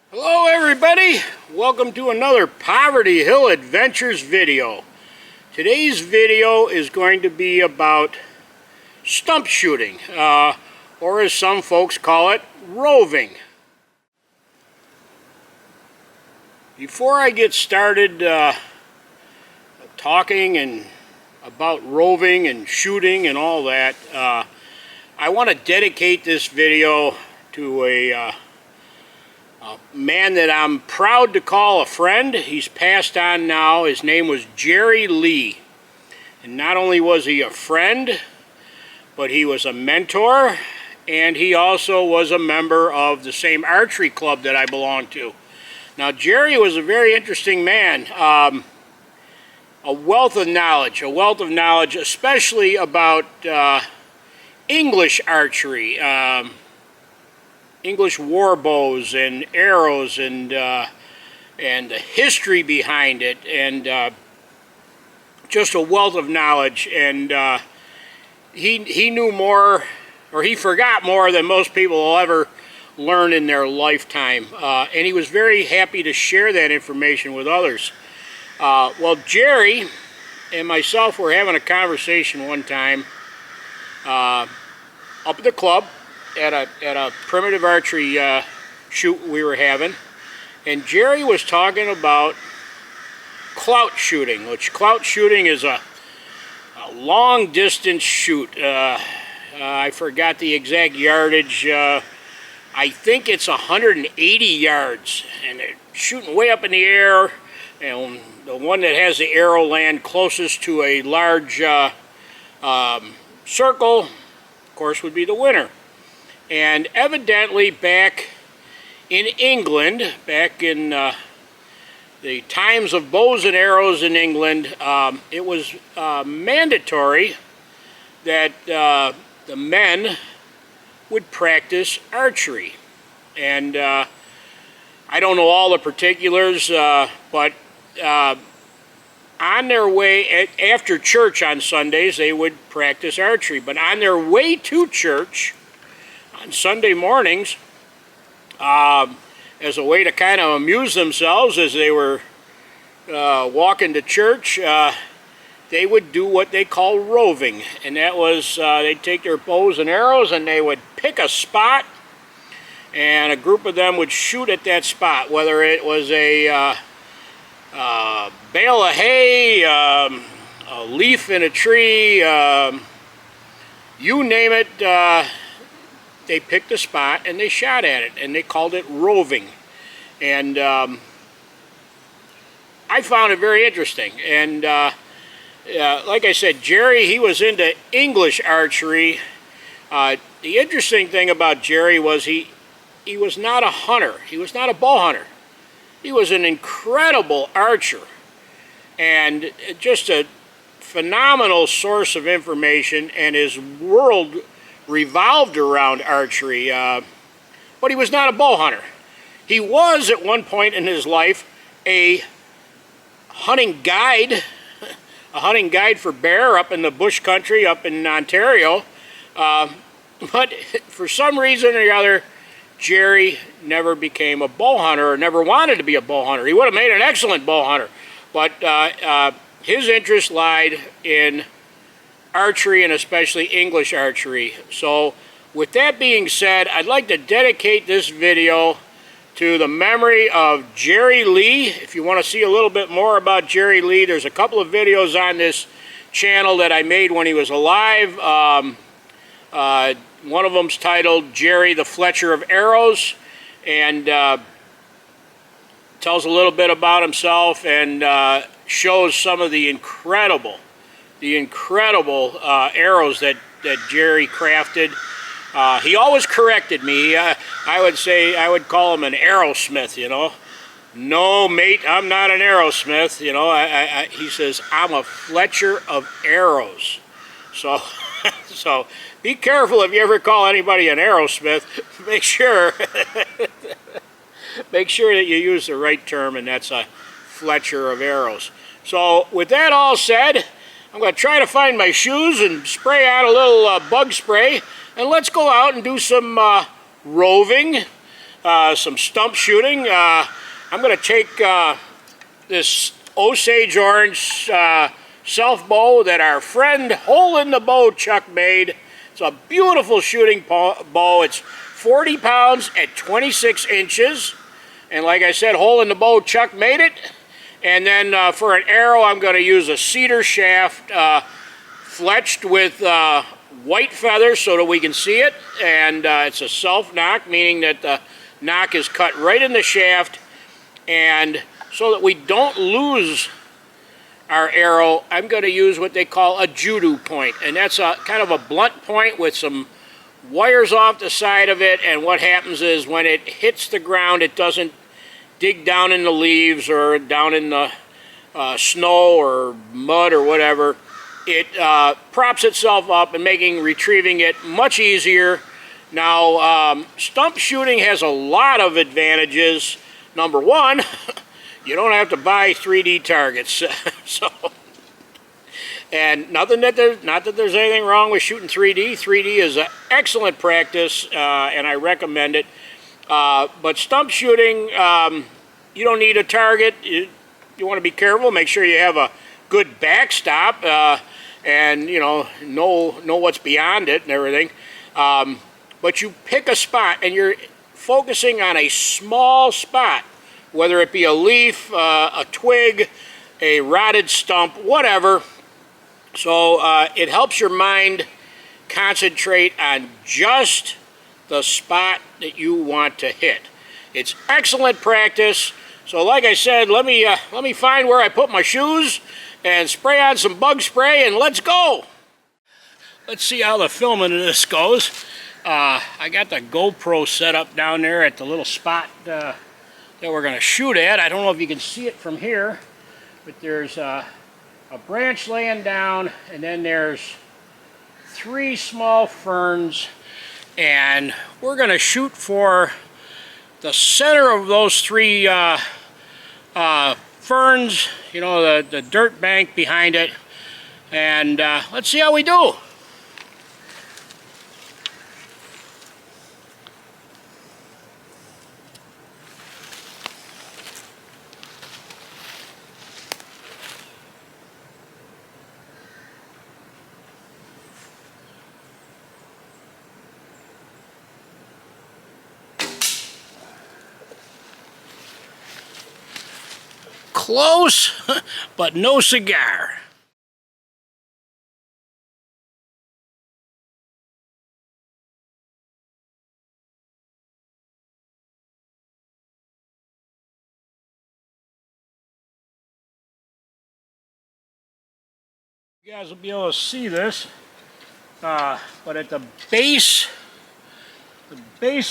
Hello everybody, welcome to another Poverty Hill Adventures video. Today's video is going to be about stump shooting, or as some folks call it, roving. Before I get started talking and about roving and shooting and all that, I want to dedicate this video to a man that I'm proud to call a friend. He's passed on now. His name was Jerry Lee. And not only was he a friend, but he was a mentor, and he also was a member of the same archery club that I belonged to. Now, Jerry was a very interesting man. A wealth of knowledge, especially about English archery. English war bows and arrows and the history behind it, and just a wealth of knowledge. And he knew more, or he forgot more than most people will ever learn in their lifetime. And he was very happy to share that information with others. Well, Jerry and myself were having a conversation one time up at the club, at a primitive archery shoot we were having, and Jerry was talking about clout shooting, which clout shooting is a long distance shoot. I forgot the exact yardage. I think it's 180 yards, and they're shooting way up in the air, and the one that has the arrow land closest to a large circle, of course, would be the winner. And evidently back in England, back in the times of bows and arrows in England, it was mandatory that the men would practice archery. And I don't know all the particulars, but on their way, after church on Sundays, they would practice archery. But on their way to church, on Sunday mornings, as a way to kind of amuse themselves as they were walking to church, they would do what they call roving. And that was, they'd take their bows and arrows and they would pick a spot, and a group of them would shoot at that spot, whether it was a bale of hay, a leaf in a tree, you name it. They picked a spot and they shot at it, and they called it roving. And I found it very interesting. And like I said, Jerry, he was into English archery. The interesting thing about Jerry was he was not a hunter. He was not a bow hunter. He was an incredible archer, and just a phenomenal source of information, and his world revolved around archery, but he was not a bow hunter. He was, at one point in his life, a hunting guide, for bear up in the bush country up in Ontario, but for some reason or the other, Jerry never became a bow hunter, or never wanted to be a bow hunter. He would have made an excellent bow hunter, but his interest lied in archery, and especially English archery. So with that being said, I'd like to dedicate this video to the memory of Jerry Lee. If you want to see a little bit more about Jerry Lee, there's a couple of videos on this channel that I made when he was alive. One of them's titled Jerry the Fletcher of Arrows, and tells a little bit about himself, and shows some of the incredible arrows that Jerry crafted. He always corrected me. I would call him an arrowsmith, you know. No, mate, I'm not an arrowsmith, you know. He says, I'm a Fletcher of arrows. So, so be careful if you ever call anybody an arrowsmith. Make sure that you use the right term, and that's a Fletcher of arrows. So with that all said, I'm going to try to find my shoes and spray out a little bug spray, and let's go out and do some roving. some stump shooting. I'm going to take this Osage Orange self bow that our friend Hole in the Bow Chuck made. It's a beautiful shooting bow. It's 40 pounds at 26 inches. And like I said, Hole in the Bow Chuck made it. And then for an arrow, I'm going to use a cedar shaft fletched with white feathers so that we can see it. And it's a self-nock, meaning that the nock is cut right in the shaft. And so that we don't lose our arrow, I'm going to use what they call a judo point. And that's a kind of a blunt point with some wires off the side of it. And what happens is when it hits the ground, it doesn't dig down in the leaves or down in the snow or mud or whatever. It props itself up and making retrieving it much easier. Now, stump shooting has a lot of advantages. Number one, you don't have to buy 3D targets. And not that there's anything wrong with shooting 3D. 3D is an excellent practice, and I recommend it. But stump shooting, you don't need a target. You want to be careful. Make sure you have a good backstop, and you know what's beyond it and everything. But you pick a spot, and you're focusing on a small spot, whether it be a leaf, a twig, a rotted stump, whatever. So it helps your mind concentrate on just the spot that you want to hit. It's excellent practice. So like I said, let me find where I put my shoes and spray on some bug spray, and let's go. Let's see how the filming of this goes. I got the GoPro set up down there at the little spot that we're going to shoot at. I don't know if you can see it from here, but there's a branch laying down, and then there's 3 small ferns, and we're going to shoot for the center of those 3 ferns, you know, the dirt bank behind it, and let's see how we do. Close, but no cigar. You guys will be able to see this, but at the base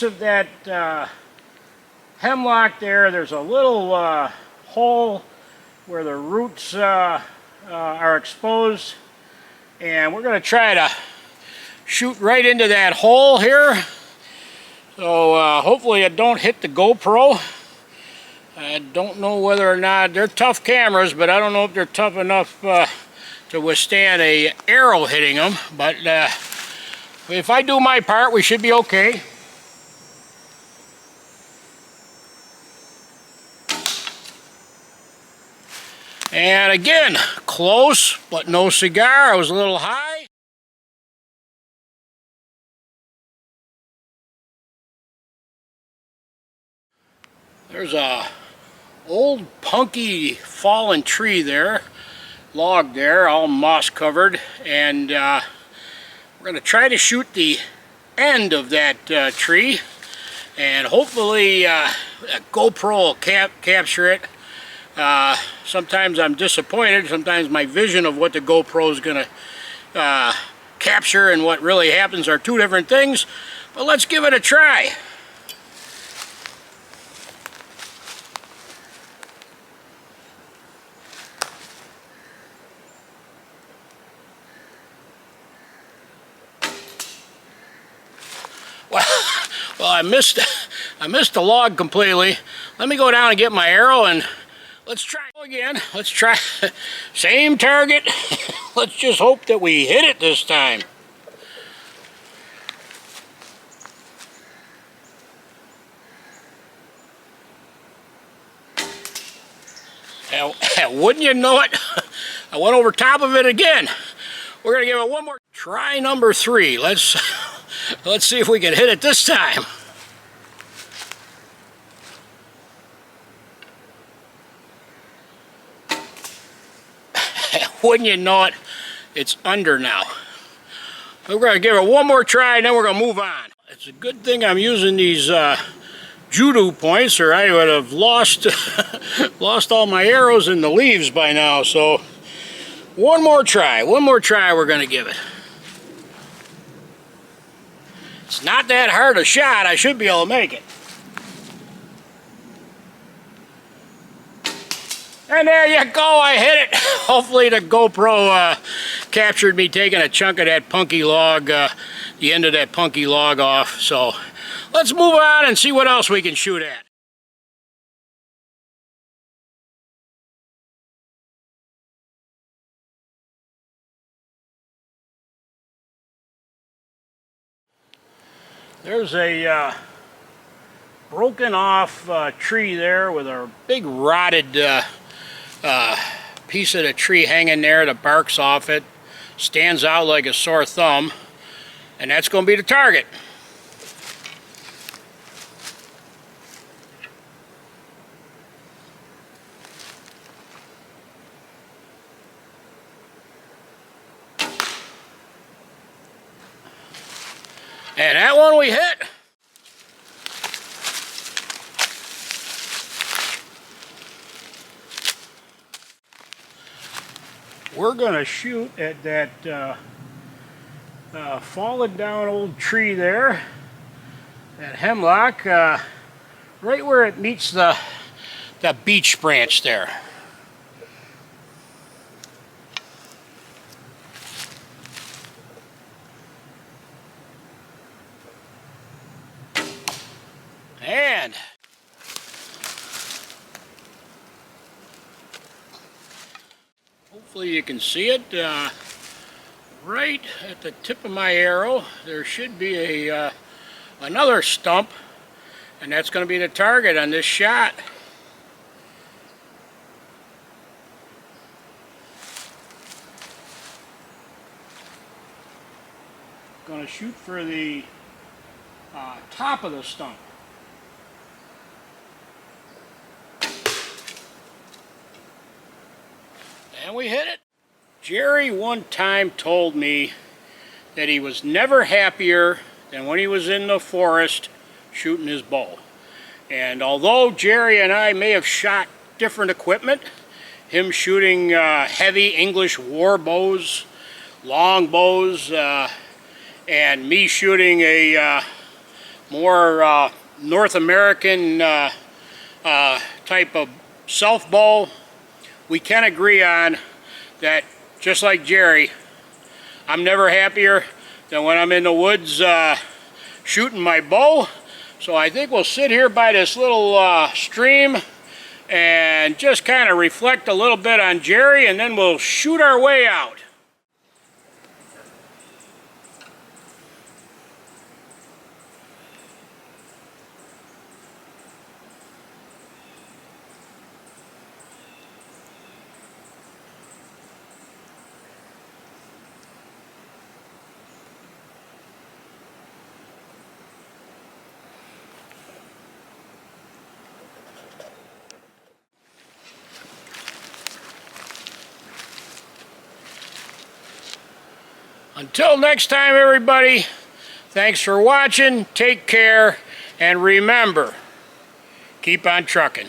of that hemlock there's a little hole where the roots are exposed, and we're going to try to shoot right into that hole here. So hopefully it don't hit the GoPro. I don't know whether or not they're tough cameras, but I don't know if they're tough enough to withstand a arrow hitting them. But if I do my part, we should be okay. And again, close, but no cigar. I was a little high. There's a old punky fallen tree there, log there, all moss covered, and we're going to try to shoot the end of that tree, and hopefully a GoPro will capture it. Sometimes I'm disappointed. Sometimes my vision of what the GoPro is going to capture and what really happens are 2 different things. But let's give it a try. Well, I missed the log completely. Let me go down and get my arrow, and let's try again. Let's try same target. Let's just hope that we hit it this time. Wouldn't you know it? I went over top of it again. We're gonna give it one more try, number 3. Let's see if we can hit it this time. Wouldn't you know it? It's under now. We're gonna give it one more try and then we're gonna move on. It's a good thing I'm using these judo points, or I would have lost lost all my arrows in the leaves by now. So one more try we're gonna give it. It's not that hard a shot. I should be able to make it. And there you go, I hit it. Hopefully the GoPro captured me taking a chunk of that punky log, the end of that punky log off. So let's move on and see what else we can shoot at. There's a broken off tree there with a big rotted piece of the tree hanging there. The bark's off it. Stands out like a sore thumb. And that's going to be the target. And that one we hit. We're going to shoot at that fallen down old tree there, that hemlock, right where it meets the beech branch there. And hopefully you can see it. Right at the tip of my arrow, there should be another stump, and that's going to be the target on this shot. Going to shoot for the top of the stump. And we hit it. Jerry one time told me that he was never happier than when he was in the forest shooting his bow. And although Jerry and I may have shot different equipment, him shooting heavy English war bows, long bows, and me shooting a more North American type of self bow, we can agree on that, just like Jerry, I'm never happier than when I'm in the woods shooting my bow. So I think we'll sit here by this little stream and just kind of reflect a little bit on Jerry, and then we'll shoot our way out. Until next time, everybody, thanks for watching, take care, and remember, keep on trucking.